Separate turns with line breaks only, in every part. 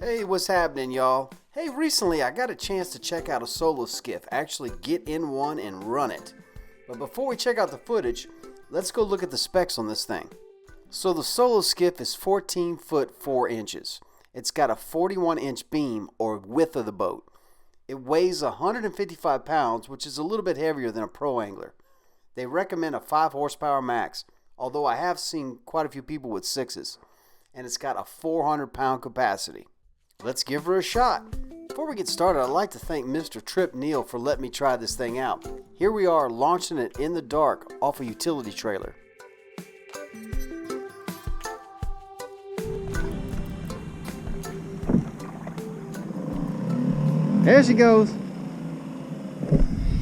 Hey, what's happening, y'all? Hey, recently I got a chance to check out a solo skiff, actually get in one and run it. But before we check out the footage, let's go look at the specs on this thing. So the solo skiff is 14 foot 4 inches. It's got a 41-inch beam or width of the boat. It weighs 155 pounds, which is a little bit heavier than a pro angler. They recommend a 5 horsepower max, although I have seen quite a few people with 6s. And it's got a 400-pound capacity. Let's give her a shot. Before we get started, I'd like to thank Mr. Trip Neal for letting me try this thing out. Here we are launching it in the dark off a utility trailer. There she goes.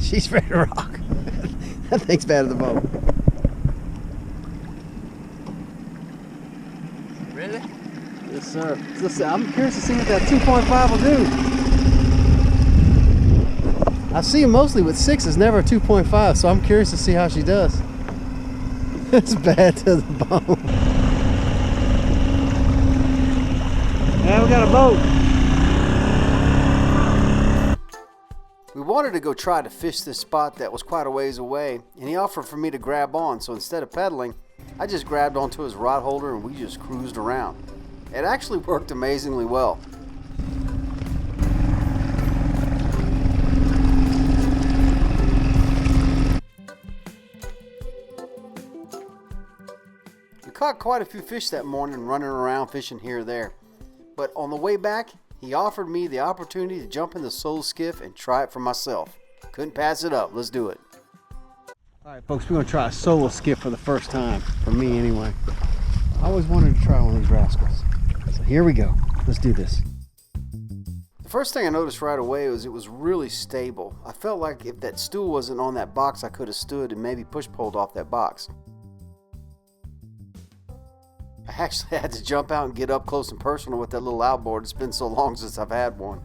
She's ready to rock. That thing's bad at the boat.
Really?
Yes, sir. Listen, I'm curious to see what that 2.5 will do. I see them mostly with 6s, never a 2.5, so I'm curious to see how she does. It's bad to the bone. Yeah, we got a boat. We wanted to go try to fish this spot that was quite a ways away, and he offered for me to grab on, so instead of pedaling, I just grabbed onto his rod holder and we just cruised around. It actually worked amazingly well. We caught quite a few fish that morning running around fishing here or there. But on the way back, he offered me the opportunity to jump in the solo skiff and try it for myself. Couldn't pass it up. Let's do it. Alright folks, we're going to try a solo skiff for the first time. For me anyway. I always wanted to try one of these rascals. So here we go. Let's do this. The first thing I noticed right away was it was really stable. I felt like if that stool wasn't on that box, I could have stood and maybe push-pulled off that box. I actually had to jump out and get up close and personal with that little outboard. It's been so long since I've had one.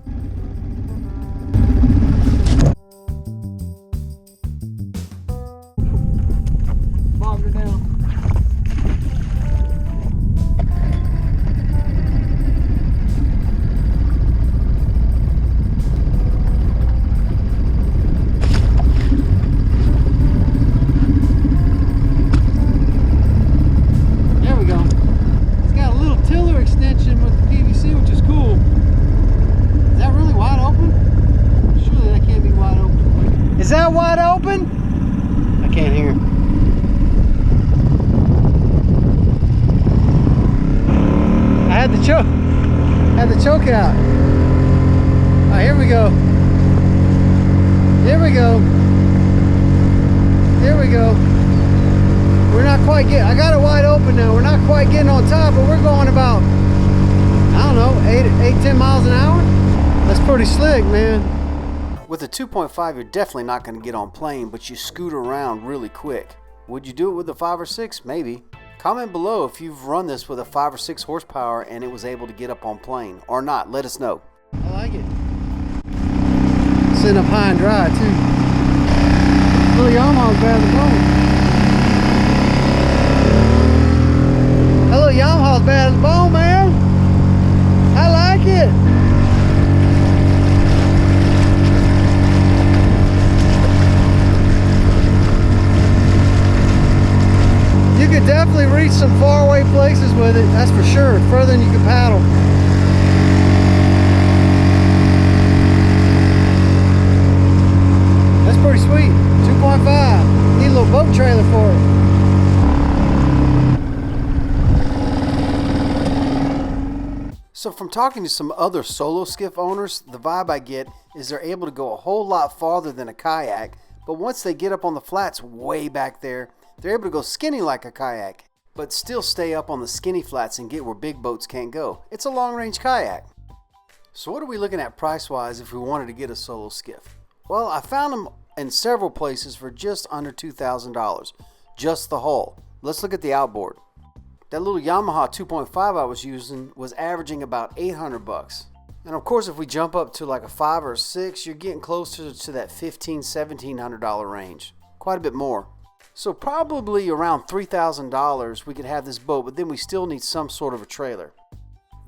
Bobbed her down. Is that wide open? I can't hear. I had to choke it out. All right, here we go. Here we go. Here we go. We're not quite getting, I got it wide open now. We're not quite getting on top, but we're going about, I don't know, 10 miles an hour. That's pretty slick, man. With a 2.5, you're definitely not going to get on plane, but you scoot around really quick. Would you do it with a 5 or 6? Maybe. Comment below if you've run this with a 5 or 6 horsepower and it was able to get up on plane or not. Let us know. I like it. Sitting up high and dry too. Little Yamaha's bad at the bone. That little Yamaha's bad at the bone, man. I like it. You could definitely reach some faraway places with it, that's for sure, further than you can paddle. That's pretty sweet. 2.5. Need a little boat trailer for it. So from talking to some other solo skiff owners, the vibe I get is they're able to go a whole lot farther than a kayak, but once they get up on the flats way back there, they're able to go skinny like a kayak, but still stay up on the skinny flats and get where big boats can't go. It's a long-range kayak. So what are we looking at price-wise if we wanted to get a solo skiff? Well, I found them in several places for just under $2,000, just the hull. Let's look at the outboard. That little Yamaha 2.5 I was using was averaging about 800 bucks. And of course, if we jump up to like a 5 or a 6, you're getting closer to that $1,500–1,700 range. Quite a bit more. So probably around $3,000 we could have this boat, but then we still need some sort of a trailer.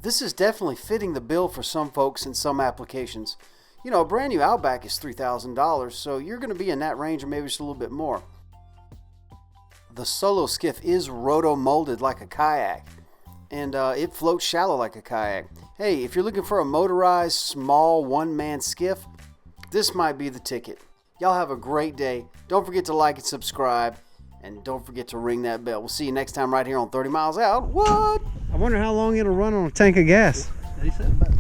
This is definitely fitting the bill for some folks in some applications. You know, a brand new Outback is $3,000, so you're going to be in that range or maybe just a little bit more. The Solo Skiff is roto-molded like a kayak, and it floats shallow like a kayak. Hey, if you're looking for a motorized, small, one-man skiff, this might be the ticket. Y'all have a great day. Don't forget to like and subscribe, and don't forget to ring that bell. We'll see you next time right here on 30 Miles Out. What? I wonder how long it'll run on a tank of gas.
He said about